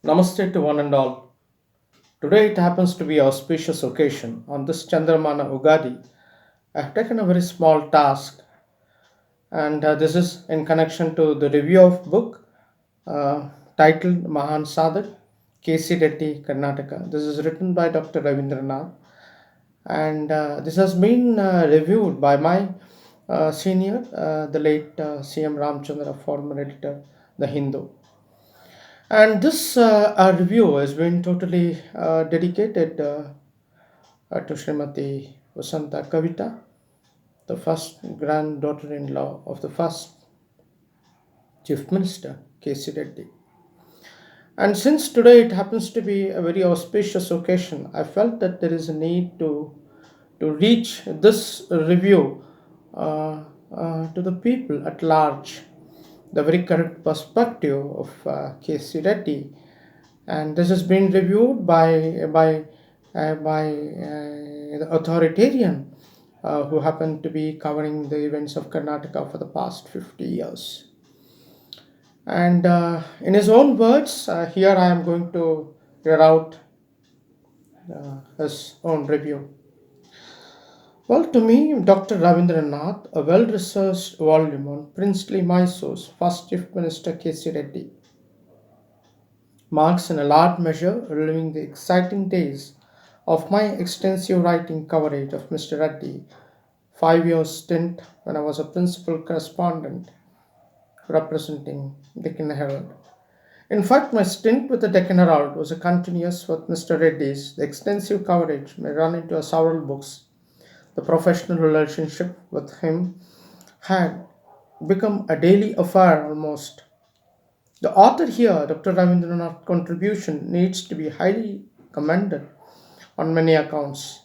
Namaste to one and all. Today it happens to be auspicious occasion. On this Chandramana Ugadi, I have taken a very small task, and this is in connection to the review of book titled Mahan Sadak, K.C. Reddy, Karnataka. This is written by Dr. Ravindranath, and this has been reviewed by my senior, the late C.M. Ramchandra, former editor, The Hindu. And this review has been totally dedicated to Srimati Vasanta Kavita, the first granddaughter-in-law of the first Chief Minister, K.C. Reddy. And since today it happens to be a very auspicious occasion, I felt that there is a need to reach this review to the people at large, the very correct perspective of K.C. Reddy, and this has been reviewed by the authoritarian who happened to be covering the events of Karnataka for the past 50 years. And in his own words, here I am going to read out his own review. Well, to me, Dr. Ravindranath, a well researched volume on princely Mysore's first Chief Minister K.C. Reddy, marks in a large measure reliving the exciting days of my extensive writing coverage of Mr. Reddy, 5 years stint when I was a principal correspondent representing Deccan Herald. In fact, my stint with the Deccan Herald was a continuous with Mr. Reddy's. The extensive coverage may run into several books. The professional relationship with him had become a daily affair almost. The author here, Dr. Ravindranath's contribution needs to be highly commended on many accounts.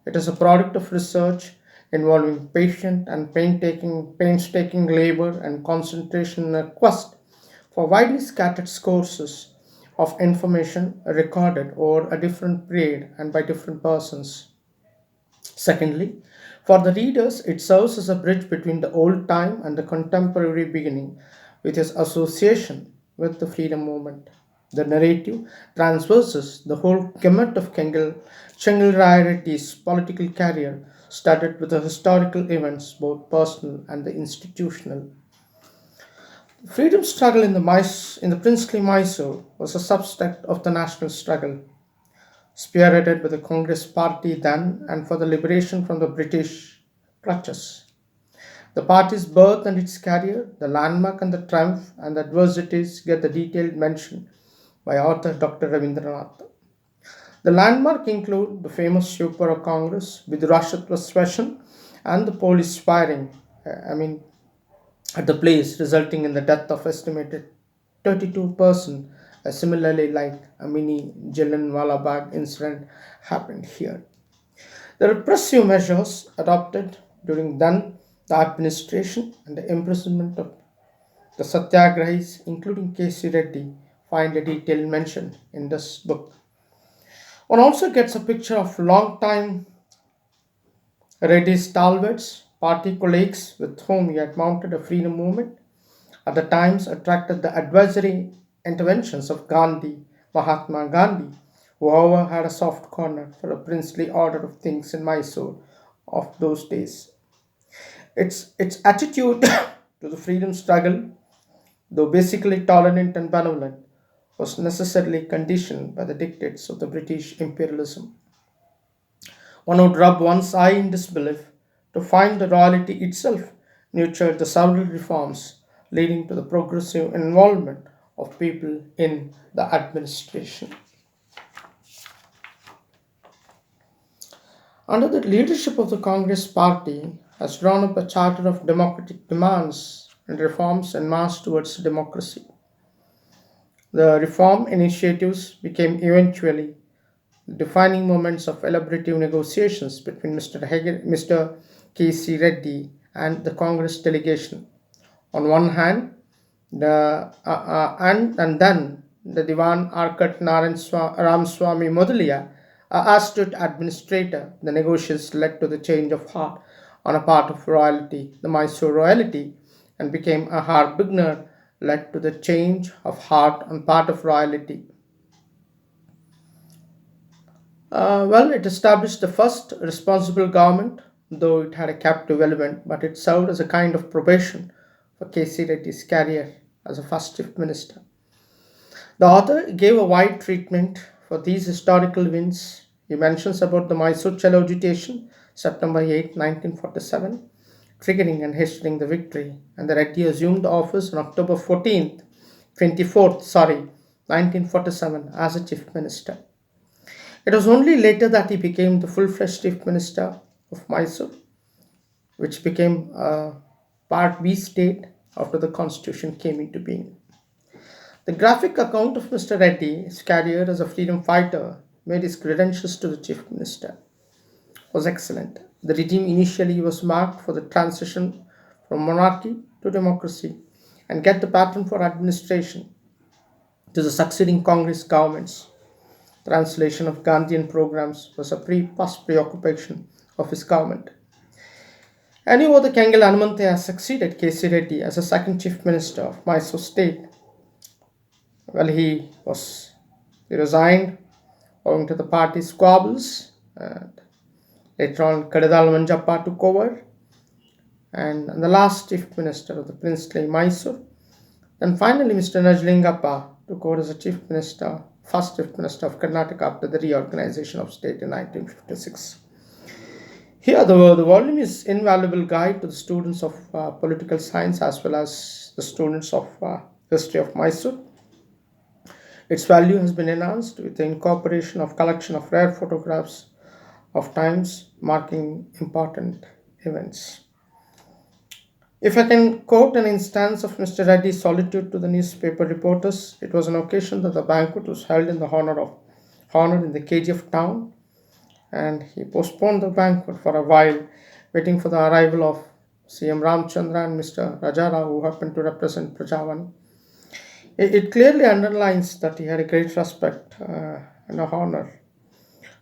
It is a product of research involving patient and painstaking labor and concentration in a quest for widely scattered sources of information recorded over a different period and by different persons. Secondly, for the readers, it serves as a bridge between the old time and the contemporary beginning with his association with the freedom movement. The narrative traverses the whole gamut of Chengalrayareddy's political career, studded with the historical events, both personal and the institutional. The freedom struggle in the princely Mysore was a subset of the national struggle, spearheaded by the Congress party then and for the liberation from the British clutches. The party's birth and its career, the landmark and the triumph and the adversities get the detailed mention by author Dr. Ravindranath. The landmark include the famous Shivpura Congress with Rashtrattva session and the police firing, at the place, resulting in the death of estimated 32 persons. Similarly, like a mini Jallianwala Bagh incident happened here. The repressive measures adopted during then the administration and the imprisonment of the Satyagrahis, including K.C. Reddy, find a detailed mention in this book. One also gets a picture of long-time Reddy's stalwarts, party colleagues with whom he had mounted a freedom movement, at the times attracted the advisory interventions of Gandhi, Mahatma Gandhi, who however had a soft corner for a princely order of things in Mysore of those days. Its attitude to the freedom struggle, though basically tolerant and benevolent, was necessarily conditioned by the dictates of the British imperialism. One would rub one's eye in disbelief to find the royalty itself nurtured the several reforms leading to the progressive involvement of people in the administration. Under the leadership of the Congress party has drawn up a charter of democratic demands and reforms en masse towards democracy. The reform initiatives became eventually defining moments of elaborative negotiations between Mr. K.C. Reddy and the Congress delegation. On one hand, and then the Diwan Arkat Ramswamy Modalia, astute administrator, the negotiations led to the change of heart on a part of royalty, the Mysore royalty, and became a harbinger led to the change of heart on part of royalty. Well, it established the first responsible government, though it had a captive element, but it served as a kind of probation for K.C. Reddy's career as a first chief minister. The author gave a wide treatment for these historical wins. He mentions about the Mysore Chalo agitation, September 8, 1947, triggering and hastening the victory, and the Reddy assumed office on October 24th, 1947 as a chief minister. It was only later that he became the full-fledged chief minister of Mysore, which became a Part B state after the constitution came into being. The graphic account of Mr. Reddy, his career as a freedom fighter, made his credentials to the chief minister, was excellent. The regime initially was marked for the transition from monarchy to democracy and get the pattern for administration to the succeeding Congress governments. Translation of Gandhian programs was a first preoccupation of his government. Anyway, the Kengal Hanumanthaya succeeded K.C. Reddy as a second chief minister of Mysore state. Well, he resigned owing to the party squabbles, and later on Kadadal Manjappa took over, and the last chief minister of the princely Mysore. Then finally Mr. Najlingappa took over as a chief minister, first chief minister of Karnataka after the reorganization of state in 1956. Here, the volume is invaluable guide to the students of political science as well as the students of history of Mysore. Its value has been enhanced with the incorporation of collection of rare photographs of times marking important events. If I can quote an instance of Mr. Reddy's solitude to the newspaper reporters, it was an occasion that the banquet was held in the honor in the KGF town, and he postponed the banquet for a while, waiting for the arrival of CM Ramchandra and Mr. Rajara, who happened to represent Prajavani. It clearly underlines that he had a great respect and a honor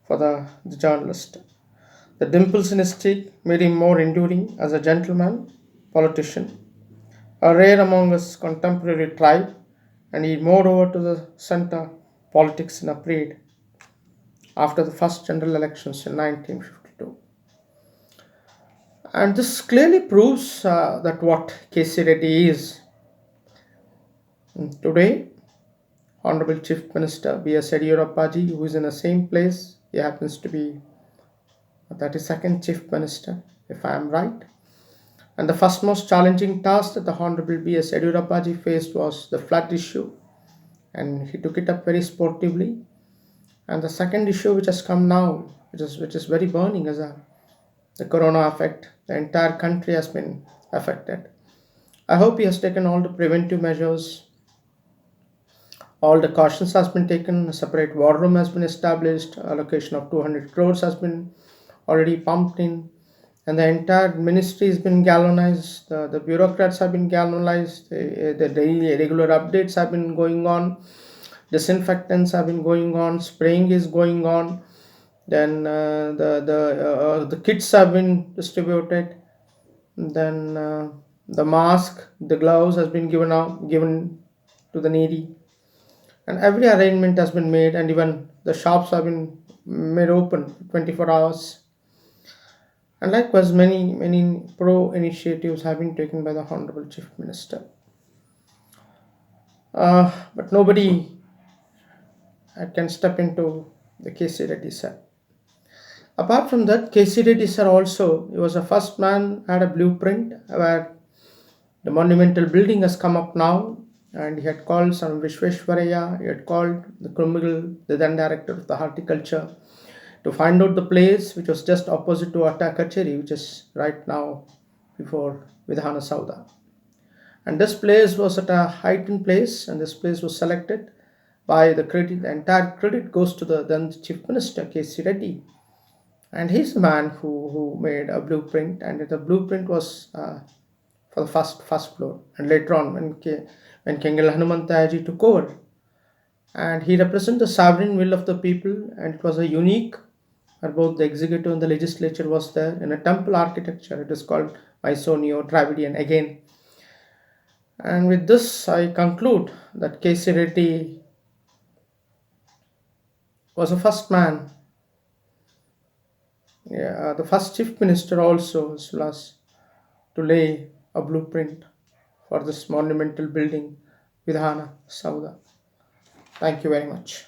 for the journalist. The dimples in his cheek made him more enduring as a gentleman, politician, a rare among his contemporary tribe, and he moved over to the center politics in a period after the first general elections in 1952. And this clearly proves that what K.C. Reddy is. Today, Honorable Chief Minister B.S. Yediyurappaji, who is in the same place, he happens to be 32nd Chief Minister, if I am right. And the first most challenging task that the Honorable B.S. Yediyurappaji faced was the flood issue, and he took it up very sportively. And the second issue which has come now, which is very burning, is the corona effect. The entire country has been affected. I hope he has taken all the preventive measures. All the cautions has been taken. A separate war room has been established. Allocation of 200 crores has been already pumped in, and the entire ministry has been galvanized. The bureaucrats have been galvanized. The daily regular updates have been going on. Disinfectants have been going on. Spraying is going on. Then the kits have been distributed. Then the mask, the gloves has been given to the needy, and every arrangement has been made, and even the shops have been made open 24 hours. And likewise, many pro initiatives have been taken by the Honorable Chief Minister. But nobody can step into the KC Reddy sir. Apart from that, KC Reddy sir also, he was the first man had a blueprint where the monumental building has come up now, and he had called some Vishweshwaraya, he had called the Krumigal, the then director of the horticulture, to find out the place which was just opposite to Atta Kacheri, which is right now before Vidhana Sauda. And this place was at a heightened place, and this place was selected by the entire credit goes to the then Chief Minister K.C. Reddy. And he's the man who made a blueprint, and the blueprint was for the first floor. And later on, when Kengal Hanumantayaji took over, and he represented the sovereign will of the people, and it was a unique where both the executive and the legislature was there in a temple architecture. It is called Mysore Neo-Dravidian again. And with this, I conclude that K.C. Reddy was the first man Yeah, the first chief minister also was to lay a blueprint for this monumental building, Vidhana Sauda. Thank you very much.